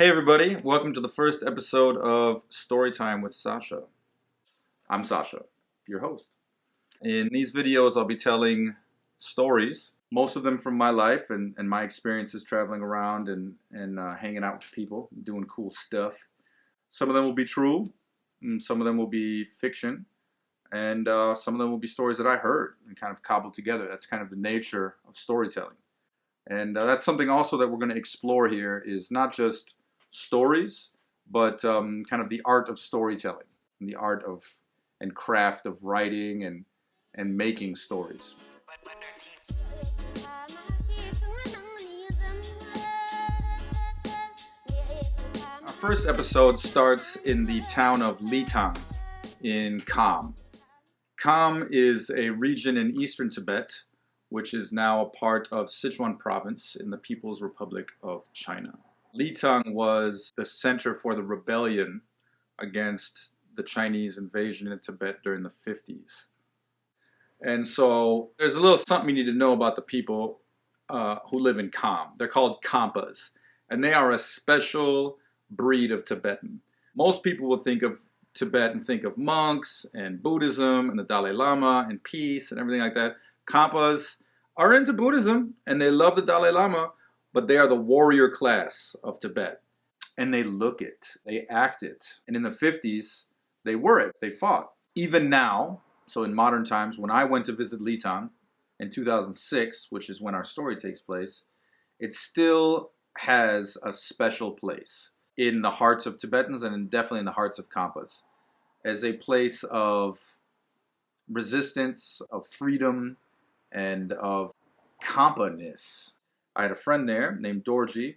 Hey everybody, welcome to the first episode of Storytime with Sascha. I'm Sascha, your host. In these videos I'll be telling stories, most of them from my life and my experiences traveling around and hanging out with people, doing cool stuff. Some of them will be true, and some of them will be fiction, and some of them will be stories that I heard and kind of cobbled together. That's kind of the nature of storytelling. And that's something also that we're going to explore here is not just stories, but kind of the art of storytelling, and the art of and craft of writing and making stories. Our first episode starts in the town of Litang in Kham. Kham is a region in eastern Tibet, which is now a part of Sichuan province in the People's Republic of China. Litang was the center for the rebellion against the Chinese invasion in Tibet during the 50s. And so there's a little something you need to know about the people who live in Kham. They're called KPAs, and they are a special breed of Tibetan. Most people will think of Tibet and think of monks and Buddhism and the Dalai Lama and peace and everything like that. KPAs are into Buddhism and they love the Dalai Lama, but they are the warrior class of Tibet. And they look it, they act it. And in the 50s, they were it, they fought. Even now, so in modern times, when I went to visit Litang in 2006, which is when our story takes place, it still has a special place in the hearts of Tibetans and definitely in the hearts of KPAs as a place of resistance, of freedom, and of Khampa-ness. I had a friend there named Dorji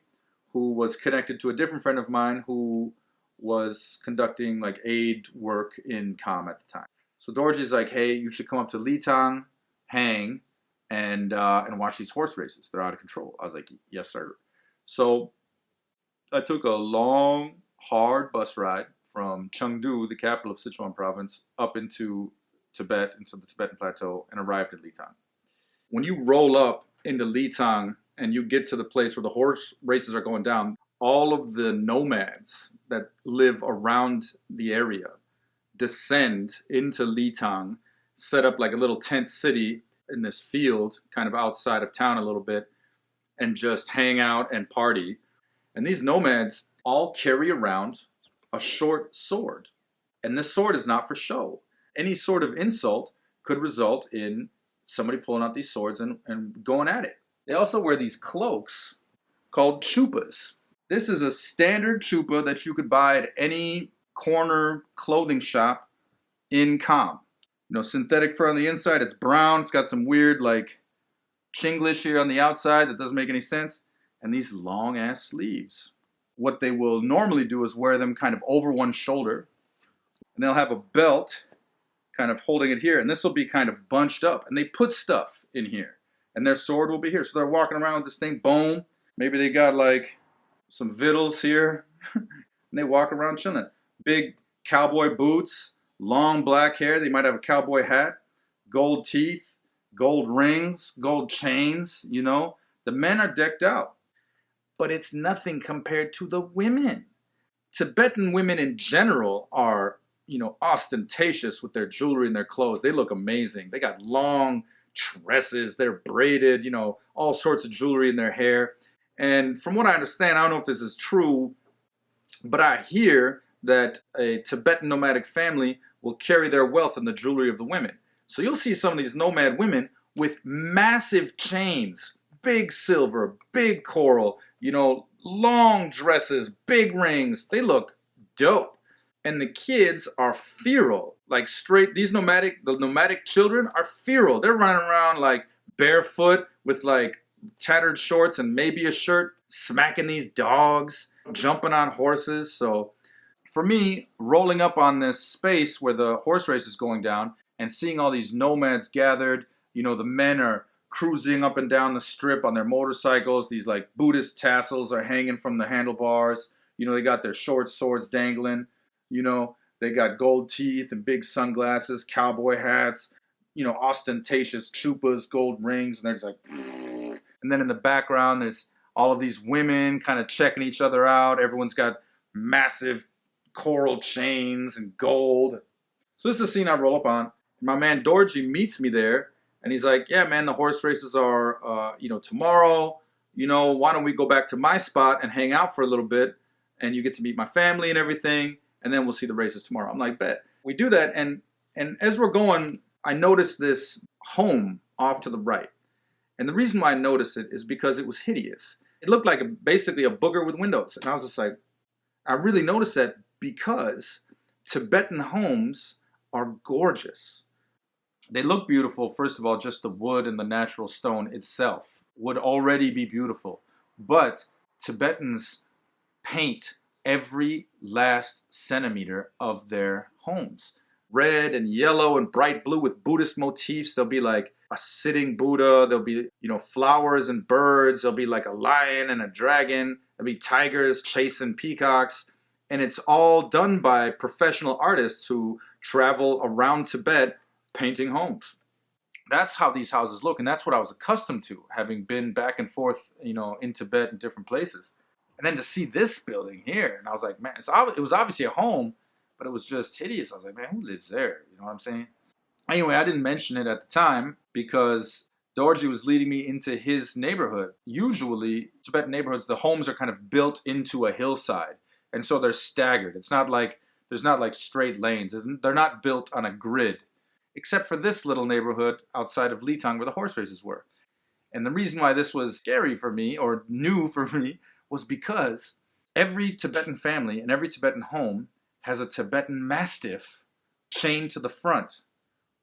who was connected to a different friend of mine who was conducting like aid work in Kham at the time. So Dorji's like, hey, you should come up to Litang, hang, and watch these horse races. They're out of control. I was like, yes, sir. So I took a long, hard bus ride from Chengdu, the capital of Sichuan province, up into Tibet, into the Tibetan plateau, and arrived at Litang. When you roll up into Litang and you get to the place where the horse races are going down, all of the nomads that live around the area descend into Litang, set up like a little tent city in this field, kind of outside of town a little bit, and just hang out and party. And these nomads all carry around a short sword. And this sword is not for show. Any sort of insult could result in somebody pulling out these swords and going at it. They also wear these cloaks called chupas. This is a standard chupa that you could buy at any corner clothing shop in Kham. You know, synthetic fur on the inside, it's brown, it's got some weird like Chinglish here on the outside that doesn't make any sense, and these long ass sleeves. What they will normally do is wear them kind of over one shoulder, and they'll have a belt kind of holding it here, and this will be kind of bunched up, and they put stuff in here, and their sword will be here. So they're walking around with this thing, boom. Maybe they got like some victuals here, and they walk around chilling. Big cowboy boots, long black hair. They might have a cowboy hat, gold teeth, gold rings, gold chains, you know. The men are decked out, but it's nothing compared to the women. Tibetan women in general are, you know, ostentatious with their jewelry and their clothes. They look amazing. They got long tresses. They're braided, you know, all sorts of jewelry in their hair. And from what I understand, I don't know if this is true, but I hear that a Tibetan nomadic family will carry their wealth in the jewelry of the women. So you'll see some of these nomad women with massive chains, big silver, big coral, you know, long dresses, big rings. They look dope. And the kids are feral, like straight, the nomadic children are feral. They're running around like barefoot with like tattered shorts and maybe a shirt, smacking these dogs, jumping on horses. So for me, rolling up on this space where the horse race is going down and seeing all these nomads gathered, you know, the men are cruising up and down the strip on their motorcycles. These like Buddhist tassels are hanging from the handlebars. You know, they got their short swords dangling. You know, they got gold teeth and big sunglasses, cowboy hats, you know, ostentatious chupas, gold rings, and they're just like, and then in the background, there's all of these women kind of checking each other out. Everyone's got massive coral chains and gold. So this is the scene I roll up on. My man Dorji meets me there, and he's like, yeah, man, the horse races are, tomorrow. Why don't we go back to my spot and hang out for a little bit, and you get to meet my family and everything, and then we'll see the races tomorrow. I'm like, bet. We do that, and as we're going, I noticed this home off to the right. And the reason why I noticed it is because it was hideous. It looked like basically a booger with windows. And I was just like, I really noticed that because Tibetan homes are gorgeous. They look beautiful. First of all, just the wood and the natural stone itself would already be beautiful. But Tibetans paint every last centimeter of their homes. Red and yellow and bright blue with Buddhist motifs. There'll be like a sitting Buddha. There'll be, flowers and birds. There'll be like a lion and a dragon. There'll be tigers chasing peacocks. And it's all done by professional artists who travel around Tibet painting homes. That's how these houses look. And that's what I was accustomed to, having been back and forth, in Tibet and different places. And then to see this building here, and I was like, man, it was obviously a home, but it was just hideous. I was like, man, who lives there? You know what I'm saying? Anyway, I didn't mention it at the time because Dorji was leading me into his neighborhood. Usually, Tibetan neighborhoods, the homes are kind of built into a hillside. And so they're staggered. It's not like, there's not like straight lanes. They're not built on a grid. Except for this little neighborhood outside of Litang where the horse races were. And the reason why this was scary for me, or new for me, was because every Tibetan family and every Tibetan home has a Tibetan Mastiff chained to the front,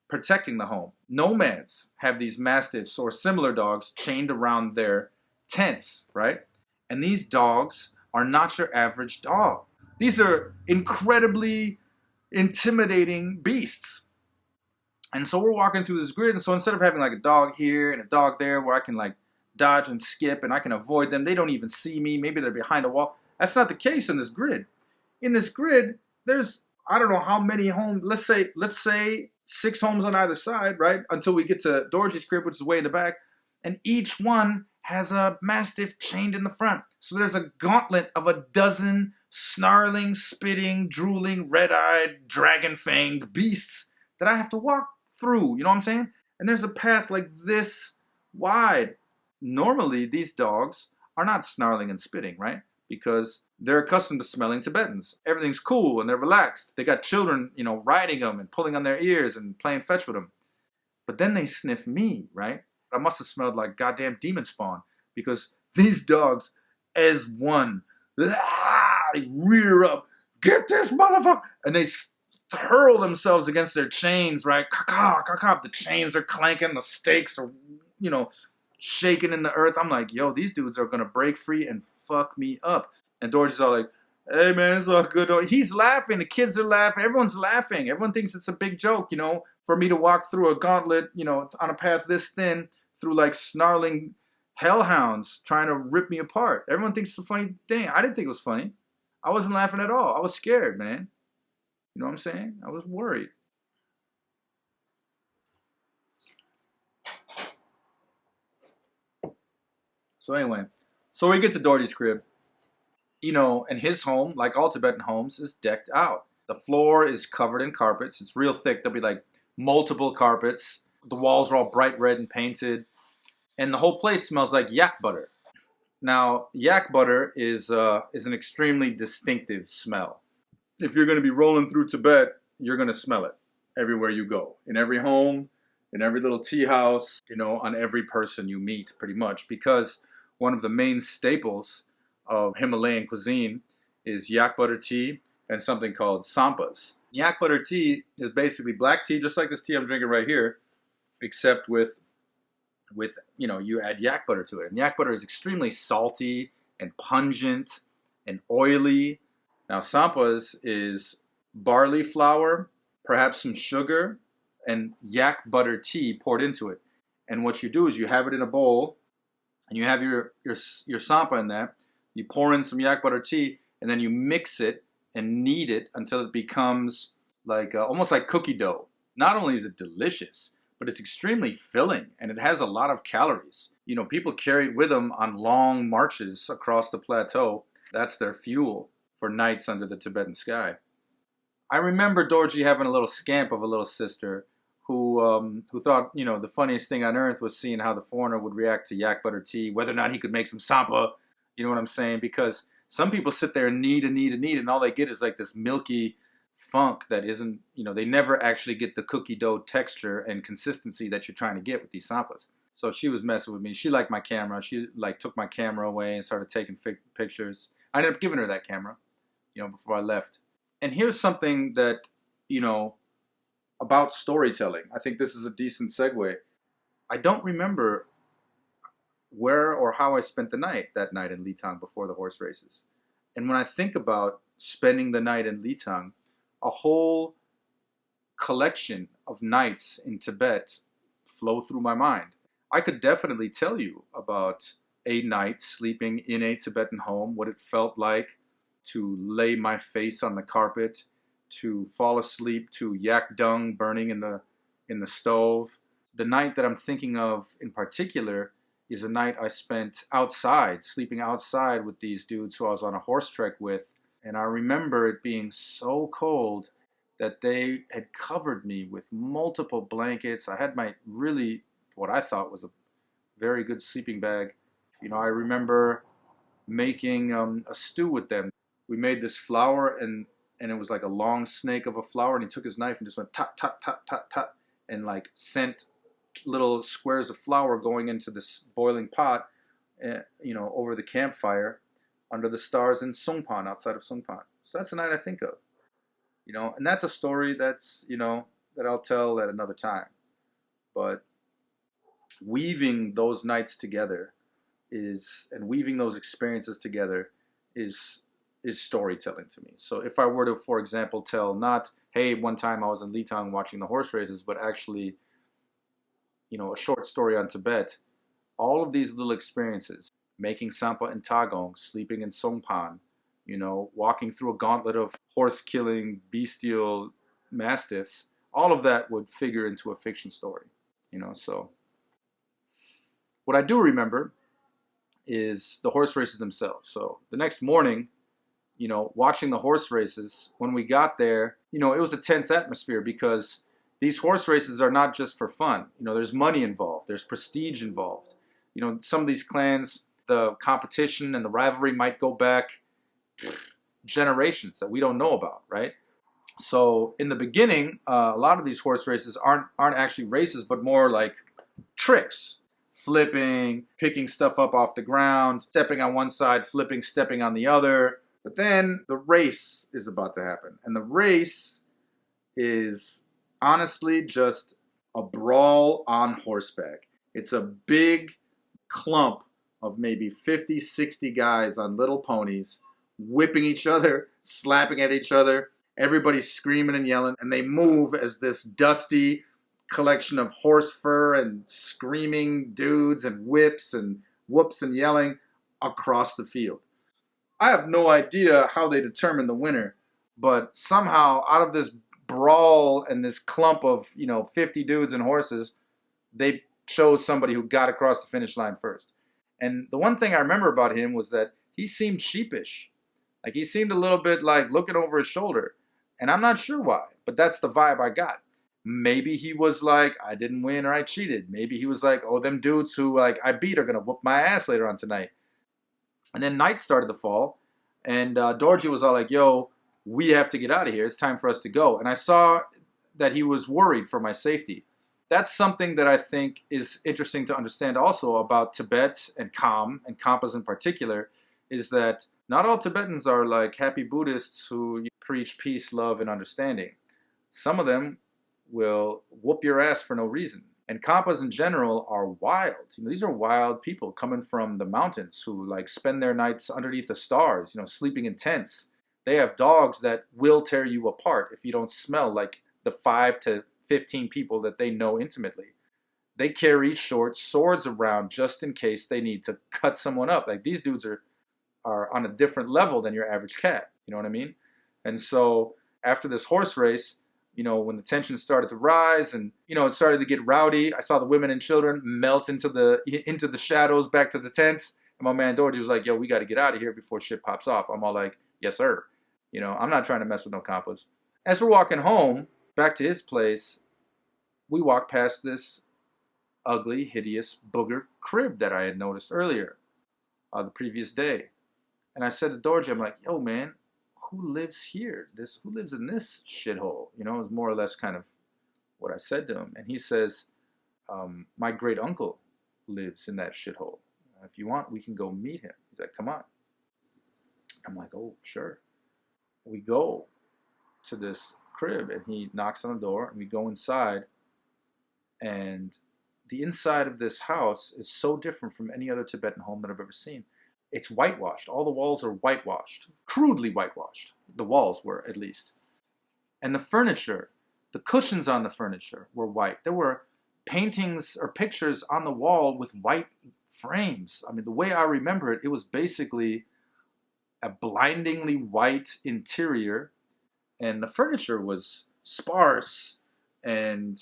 protecting the home. Nomads have these Mastiffs or similar dogs chained around their tents, right? And these dogs are not your average dog. These are incredibly intimidating beasts. And so we're walking through this grid, and so instead of having like a dog here and a dog there where I can like dodge and skip and I can avoid them, they don't even see me, maybe they're behind a wall. That's not the case in this grid. In this grid, there's, I don't know how many homes, let's say 6 homes on either side, right? Until we get to Dorji's crib, which is way in the back. And each one has a Mastiff chained in the front. So there's a gauntlet of a dozen snarling, spitting, drooling, red-eyed, dragon-fanged beasts that I have to walk through, you know what I'm saying? And there's a path like this wide. Normally, these dogs are not snarling and spitting, right? Because they're accustomed to smelling Tibetans. Everything's cool and they're relaxed. They got children, riding them and pulling on their ears and playing fetch with them. But then they sniff me, right? I must have smelled like goddamn demon spawn because these dogs, as one, they rear up, get this motherfucker, and they hurl themselves against their chains, right? The chains are clanking, the stakes are, shaking in the earth. I'm like, yo, these dudes are gonna break free and fuck me up. And Dorji's all like, hey man, it's all good. He's laughing, the kids are laughing, everyone's laughing. Everyone thinks it's a big joke, for me to walk through a gauntlet, on a path this thin, through like snarling hellhounds trying to rip me apart. Everyone thinks it's a funny thing. I didn't think it was funny. I wasn't laughing at all. I was scared, man. You know what I'm saying? I was worried. So anyway, so we get to Dorji's crib, and his home, like all Tibetan homes, is decked out. The floor is covered in carpets. It's real thick. There'll be like multiple carpets. The walls are all bright red and painted. And the whole place smells like yak butter. Now, yak butter is an extremely distinctive smell. If you're going to be rolling through Tibet, you're going to smell it everywhere you go. In every home, in every little tea house, on every person you meet, pretty much. Because one of the main staples of Himalayan cuisine is yak butter tea and something called sampas. Yak butter tea is basically black tea, just like this tea I'm drinking right here, except with you add yak butter to it. And yak butter is extremely salty and pungent and oily. Now, sampas is barley flour, perhaps some sugar, and yak butter tea poured into it. And what you do is you have it in a bowl, and you have your sampa in that. You pour in some yak butter tea, and then you mix it and knead it until it becomes like almost like cookie dough. Not only is it delicious, but it's extremely filling and it has a lot of calories. You know, people carry it with them on long marches across the plateau. That's their fuel for nights under the Tibetan sky. I remember Dorji having a little scamp of a little sister who thought, you know, the funniest thing on earth was seeing how the foreigner would react to yak butter tea, whether or not he could make some sampa, you know what I'm saying? Because some people sit there and knead, and all they get is like this milky funk that isn't, you know, they never actually get the cookie dough texture and consistency that you're trying to get with these sampas. So she was messing with me. She liked my camera. She like took my camera away and started taking pictures. I ended up giving her that camera, you know, before I left. And here's something that, you know, about storytelling. I think this is a decent segue. I don't remember where or how I spent the night that night in Litang before the horse races. And when I think about spending the night in Litang, a whole collection of nights in Tibet flow through my mind. I could definitely tell you about a night sleeping in a Tibetan home, what it felt like to lay my face on the carpet, to fall asleep to yak dung burning in the stove. The night that I'm thinking of in particular is a night I spent outside, sleeping outside with these dudes who I was on a horse trek with. And I remember it being so cold that they had covered me with multiple blankets. I had my really, what I thought was a very good sleeping bag. You know, I remember making a stew with them. We made this flour and it was like a long snake of a flower, and he took his knife and just went tap, tap, tap, tap, tap, and like sent little squares of flour going into this boiling pot, you know, over the campfire under the stars in Sungpan, outside of Sungpan. So that's the night I think of, you know, and that's a story that's, you know, that I'll tell at another time. But weaving those nights together and weaving those experiences together is storytelling to me. So if I were to, for example, tell not, hey, one time I was in Litang watching the horse races, but actually, you know, a short story on Tibet, all of these little experiences, making sampa in Tagong, sleeping in Songpan, you know, walking through a gauntlet of horse-killing bestial mastiffs, all of that would figure into a fiction story, you know. So what I do remember is the horse races themselves. So the next morning, you know, watching the horse races, when we got there, you know, it was a tense atmosphere because these horse races are not just for fun. You know, there's money involved. There's prestige involved. You know, some of these clans, the competition and the rivalry might go back generations that we don't know about, right? So in the beginning, a lot of these horse races aren't actually races, but more like tricks. Flipping, picking stuff up off the ground, stepping on one side, flipping, stepping on the other. But then the race is about to happen. And the race is honestly just a brawl on horseback. It's a big clump of maybe 50, 60 guys on little ponies, whipping each other, slapping at each other. Everybody's screaming and yelling, and they move as this dusty collection of horse fur and screaming dudes and whips and whoops and yelling across the field. I have no idea how they determine the winner, but somehow out of this brawl and this clump of, you know, 50 dudes and horses, they chose somebody who got across the finish line first. And the one thing I remember about him was that he seemed sheepish. Like he seemed a little bit like looking over his shoulder. And I'm not sure why, but that's the vibe I got. Maybe he was like, I didn't win or I cheated. Maybe he was like, oh, them dudes who like I beat are going to whoop my ass later on tonight. And then night started to fall, and Dorji was all like, yo, we have to get out of here. It's time for us to go. And I saw that he was worried for my safety. That's something that I think is interesting to understand also about Tibet and Kham, and Khampas in particular, is that not all Tibetans are like happy Buddhists who preach peace, love, and understanding. Some of them will whoop your ass for no reason. And Khampas in general are wild. You know, these are wild people coming from the mountains who like spend their nights underneath the stars, you know, sleeping in tents. They have dogs that will tear you apart if you don't smell like the 5 to 15 people that they know intimately. They carry short swords around just in case they need to cut someone up. Like these dudes are on a different level than your average cat. You know what I mean? And so after this horse race, when the tension started to rise and, it started to get rowdy, I saw the women and children melt into the shadows back to the tents. And my man Dorji was like, yo, we got to get out of here before shit pops off. I'm all like, yes, sir. I'm not trying to mess with no compas. As we're walking home, back to his place, we walked past this ugly, hideous Booger Crib that I had noticed earlier, the previous day. And I said to Dorji, I'm like, yo, man, who lives here? Who lives in this shithole? It was more or less kind of what I said to him. And he says, my great uncle lives in that shithole. If you want, we can go meet him. He's like, come on. I'm like, oh, sure. We go to this crib and he knocks on the door and we go inside. And the inside of this house is so different from any other Tibetan home that I've ever seen. It's whitewashed. All the walls are whitewashed, crudely whitewashed. The walls were, at least. And the furniture, the cushions on the furniture were white. There were paintings or pictures on the wall with white frames. I mean, the way I remember it, it was basically a blindingly white interior. And the furniture was sparse and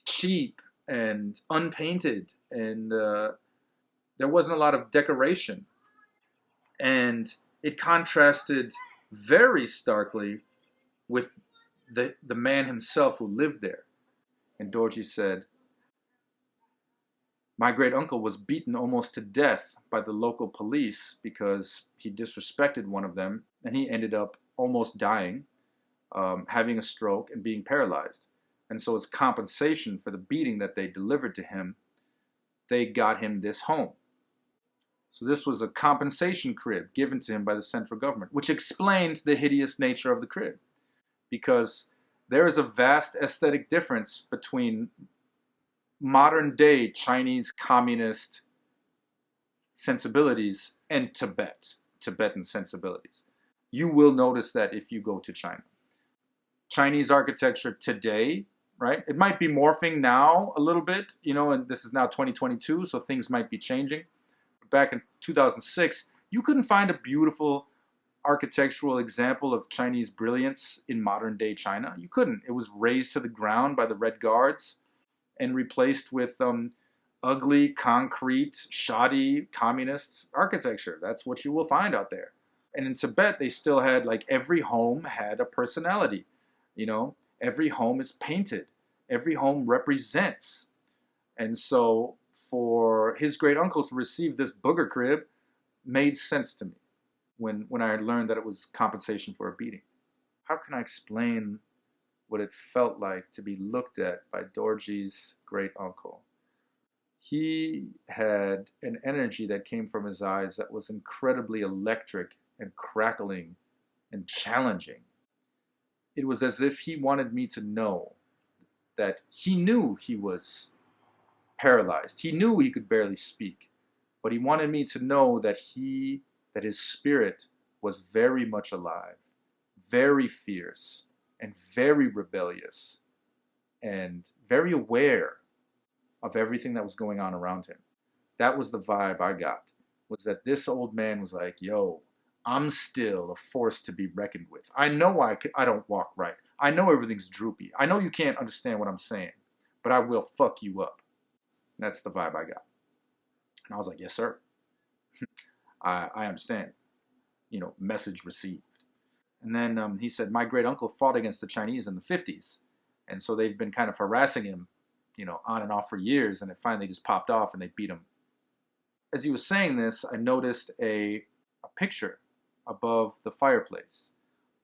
cheap and unpainted. And there wasn't a lot of decoration. And it contrasted very starkly with the man himself who lived there. And Dorji said, my great uncle was beaten almost to death by the local police because he disrespected one of them, and he ended up almost dying, having a stroke and being paralyzed. And so as compensation for the beating that they delivered to him, they got him this home. So this was a compensation crib given to him by the central government, which explains the hideous nature of the crib. Because there is a vast aesthetic difference between modern day Chinese communist sensibilities and Tibetan sensibilities. You will notice that if you go to China. Chinese architecture today, right? It might be morphing now a little bit, and this is now 2022, so things might be changing. Back in 2006, you couldn't find a beautiful architectural example of Chinese brilliance in modern day China. You couldn't. It was razed to the ground by the Red Guards and replaced with ugly, concrete, shoddy, communist architecture. That's what you will find out there. And in Tibet, they still had, every home had a personality. Every home is painted. Every home represents. And so for his great uncle to receive this Booger Crib made sense to me when I learned that it was compensation for a beating. How can I explain what it felt like to be looked at by Dorji's great uncle? He had an energy that came from his eyes that was incredibly electric and crackling and challenging. It was as if he wanted me to know that he knew he was paralyzed. He knew he could barely speak, but he wanted me to know that his spirit was very much alive, very fierce, and very rebellious, and very aware of everything that was going on around him. That was the vibe I got, was that this old man was like, yo, I'm still a force to be reckoned with. I know I don't walk right. I know everything's droopy. I know you can't understand what I'm saying, but I will fuck you up. That's the vibe I got. And I was like, yes, sir. I understand. Message received. And then he said, my great uncle fought against the Chinese in the 50s. And so they've been kind of harassing him, on and off for years. And it finally just popped off and they beat him. As he was saying this, I noticed a picture above the fireplace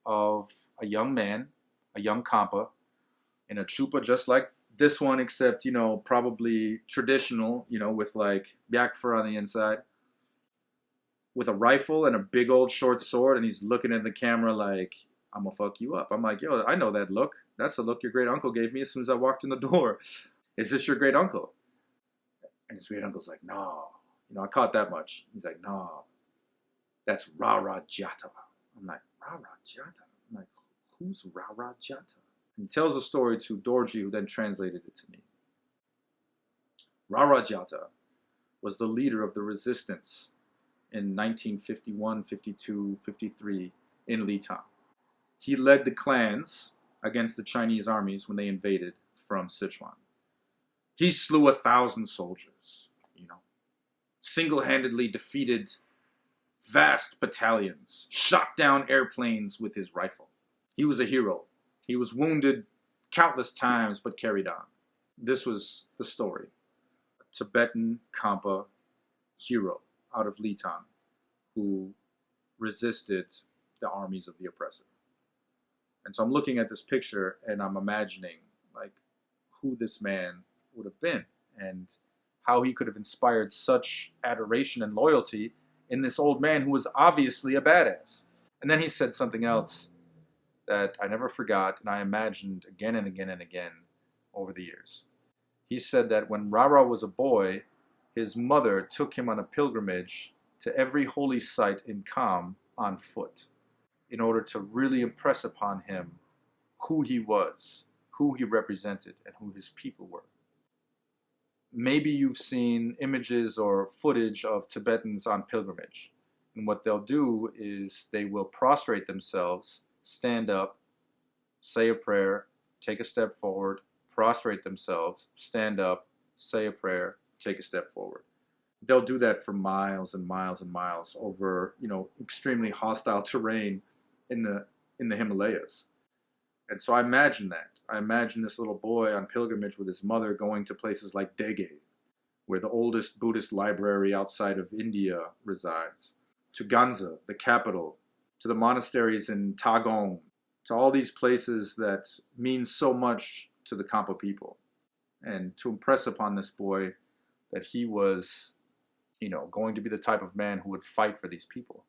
of a young man, a young Khampa, in a chupa just like this one, except, probably traditional, with yak fur on the inside, with a rifle and a big old short sword, and he's looking at the camera like, I'm gonna fuck you up. I'm like, yo, I know that look. That's the look your great uncle gave me as soon as I walked in the door. Is this your great uncle? And his great uncle's like, no. I caught that much. He's like, no, that's Rara Gyata. I'm like, Rara Gyata? I'm like, who's Rara Gyata? And he tells a story to Dorji, who then translated it to me. Rara Gyata was the leader of the resistance in 1951, 52, 53 in Litang. He led the clans against the Chinese armies when they invaded from Sichuan. He slew 1,000 soldiers, single-handedly defeated vast battalions, shot down airplanes with his rifle. He was a hero. He was wounded countless times, but carried on. This was the story. A Tibetan Khampa hero out of Litang who resisted the armies of the oppressor. And so I'm looking at this picture and I'm imagining who this man would have been and how he could have inspired such adoration and loyalty in this old man who was obviously a badass. And then he said something else that I never forgot and I imagined again and again and again over the years. He said that when Rara was a boy, his mother took him on a pilgrimage to every holy site in Kham on foot in order to really impress upon him who he was, who he represented, and who his people were. Maybe you've seen images or footage of Tibetans on pilgrimage. And what they'll do is they will prostrate themselves, stand up, say a prayer, take a step forward, prostrate themselves, stand up, say a prayer, take a step forward. They'll do that for miles and miles and miles over, extremely hostile terrain in the Himalayas. And so I imagine that. I imagine this little boy on pilgrimage with his mother going to places like Dege, where the oldest Buddhist library outside of India resides, to Ganza, the capital, to the monasteries in Tagong, to all these places that mean so much to the Khampa people. And to impress upon this boy that he was, going to be the type of man who would fight for these people.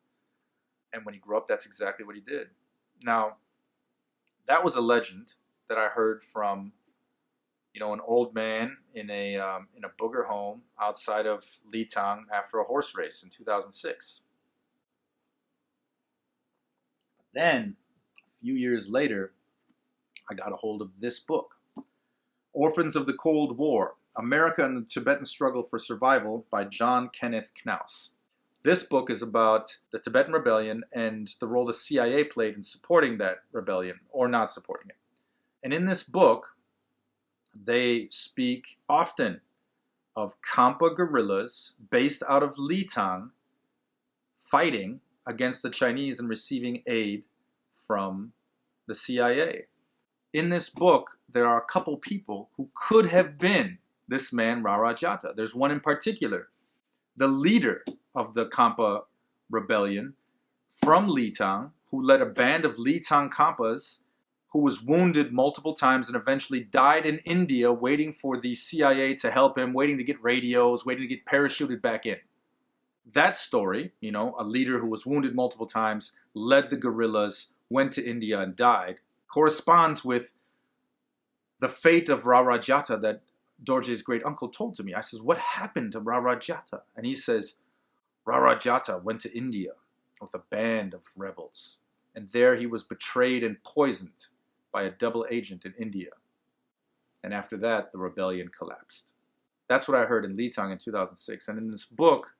And when he grew up, that's exactly what he did. Now, that was a legend that I heard from, an old man in a booger home outside of Litang after a horse race in 2006. Then, a few years later, I got a hold of this book, Orphans of the Cold War, America and the Tibetan Struggle for Survival by John Kenneth Knaus. This book is about the Tibetan rebellion and the role the CIA played in supporting that rebellion or not supporting it. And in this book, they speak often of Khampa guerrillas based out of Litang fighting against the Chinese and receiving aid from the CIA. In this book, there are a couple people who could have been this man, Rara Gyata. There's one in particular, the leader of the Khampa rebellion from Litang, who led a band of Litang Khampas, who was wounded multiple times and eventually died in India waiting for the CIA to help him, waiting to get radios, waiting to get parachuted back in. That story, a leader who was wounded multiple times, led the guerrillas, went to India and died, corresponds with the fate of Rara Gyata that Dorje's great uncle told to me. I says, what happened to Rara Gyata? And he says, Rara Gyata went to India with a band of rebels. And there he was betrayed and poisoned by a double agent in India. And after that, the rebellion collapsed. That's what I heard in Litang in 2006. And in this book,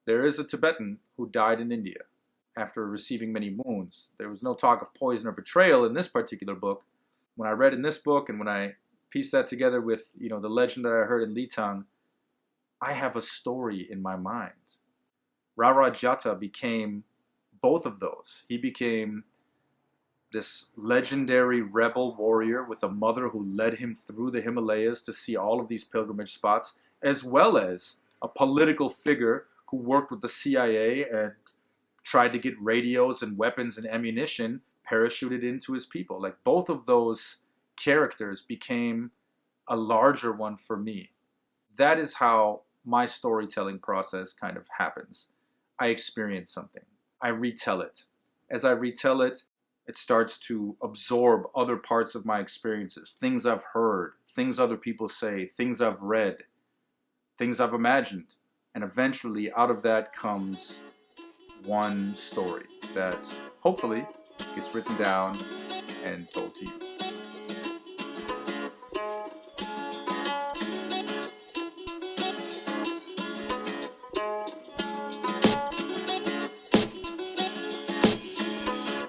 there is a Tibetan who died in India after receiving many wounds. There was no talk of poison or betrayal in this particular book. When I read in this book and when I pieced that together with, the legend that I heard in Litang, I have a story in my mind. Rara Gyata became both of those. He became this legendary rebel warrior with a mother who led him through the Himalayas to see all of these pilgrimage spots, as well as a political figure who worked with the CIA and tried to get radios and weapons and ammunition parachuted into his people. Both of those characters became a larger one for me. That is how my storytelling process kind of happens. I experience something. I retell it. As I retell it, it starts to absorb other parts of my experiences, things I've heard, things other people say, things I've read, things I've imagined. And eventually out of that comes one story that hopefully gets written down and told to you.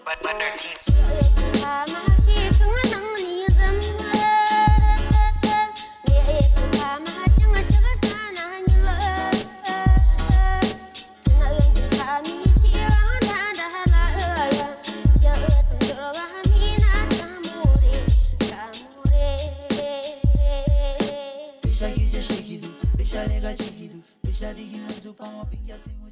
Buttertea. Pisha lega chekidu, pisha digi nazu pamo pinja simu